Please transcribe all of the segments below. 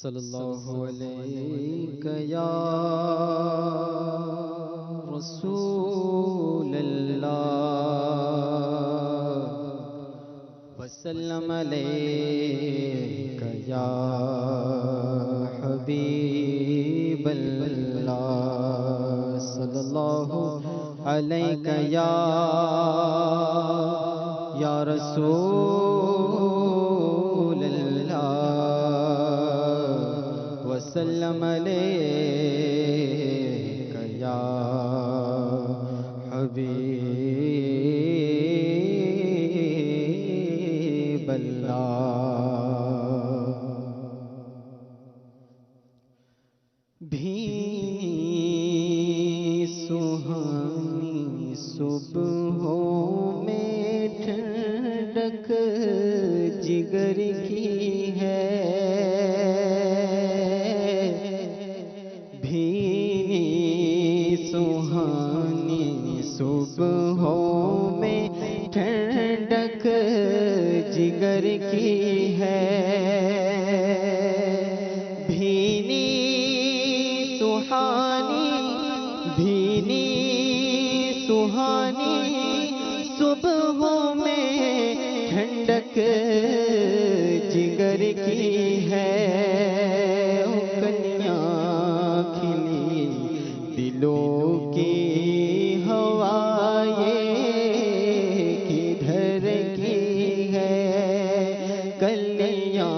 صلی اللہ علیہ یا رسول اللہ وسلم علیہ یا حبیب اللہ صلی اللہ علیہ یا رسول اللہ وسلم علیک یا حبیب اللہ۔ بھینی سہانی صبحوں میں ٹھنڈک جگر کی ہے، سہانی صبحوں میں ٹھنڈک جگر کی ہے، بھینی سہانی صبحوں میں ٹھنڈک جگر کی ہے، کنیاں کھلی دلوں کی ہوائیں کدھر کی ہے، کلیاں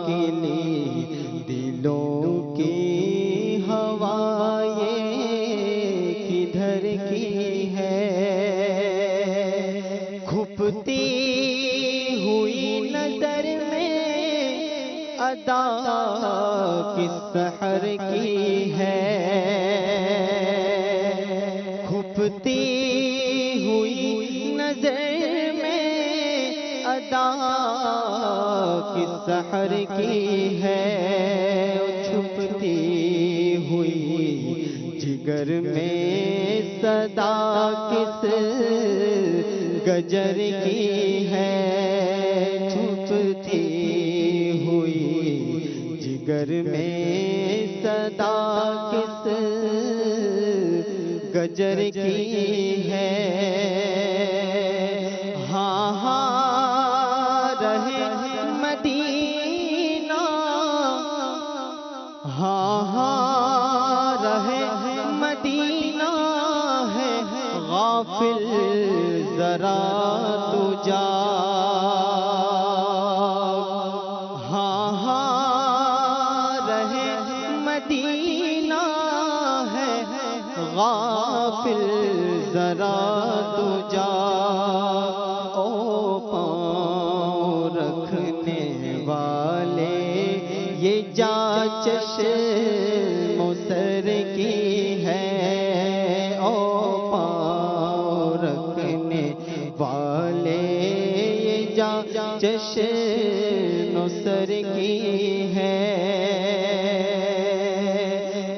کھلی دلوں کی ہوائیں کدھر کی ہے، کھپتی ہوئی نظر میں ادا کس سحر کی ہے، کھپتی ہوئی نظر میں ادا کس سحر کی ہے، چھپتی ہوئی جگر میں صدا کس گجر کی ہے، چھپتی ہوئی جگر میں صدا کس گجر کی ہے، ہاں ہاں رہے مدینہ، ہاں ہاں رہے مدینہ ہے غافل ذرا تو جا، ہاں ہاں رہے مدینہ ہے غافل ذرا تو جا، او پاؤں رکھنے والے یہ جا چشم سر کی ہے، او پاؤں رکھنے والے یہ جا چشم سر کی ہے،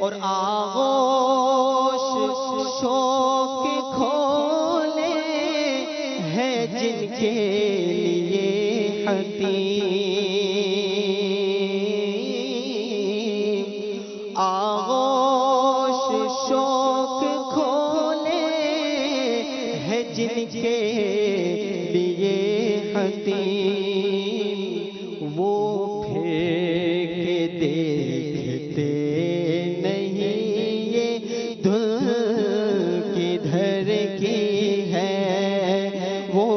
اور آغوش شوق کھولے ہیں جن کے لیے حتیم، آغوش شوق کھولے ہیں جن کے لیے حتیم، وہ پھینک دیکھتے نہیں یہ دھن کدھر کی ہے، وہ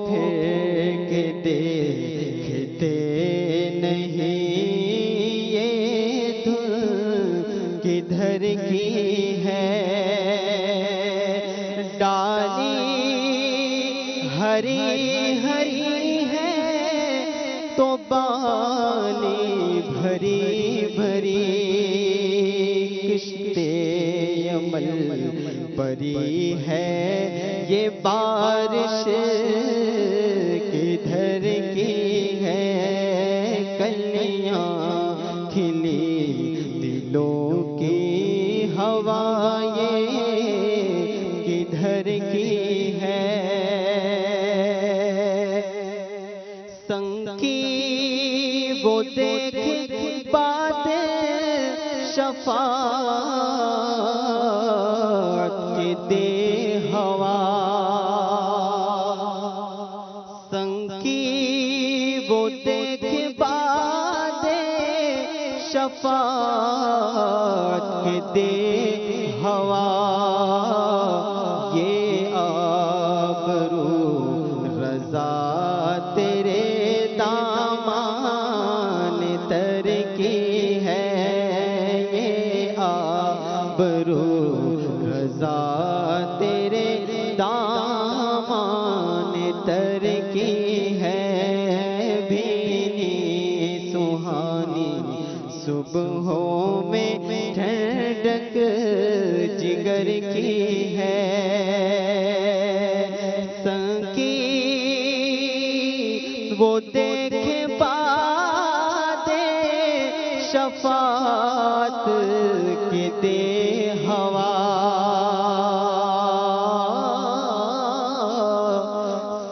پھینک دیکھتے نہیں یہ دھن کدھر کی ہے، ڈالی ہری ہری ہے تو بالی بھری بھری، کشتے عمل پری ہے یہ بارش کدھر کی ہے، کلیاں کھلی دلوں کی ہوائیں کدھر کی ہے، سنگ کی وہ دیکھ بعد شفاعت کے دے ہوا سنکی وہ دیکھ بعد شفاعت کے دے ہوا یہ آبرو رضا تیرے دامان تر کی ہے یہ آبرو رضا تیرے دامان تر کی ہے بھینی سہانی صبحوں میں ٹھنڈک جگر کی ہے سنکی وہ دیکھ بعد شفاعت کے دے ہوا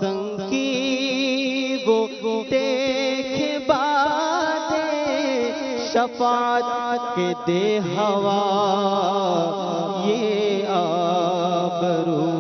سنکی وہ دیکھ بعد شفاعت کے دے ہوا یہ آبرو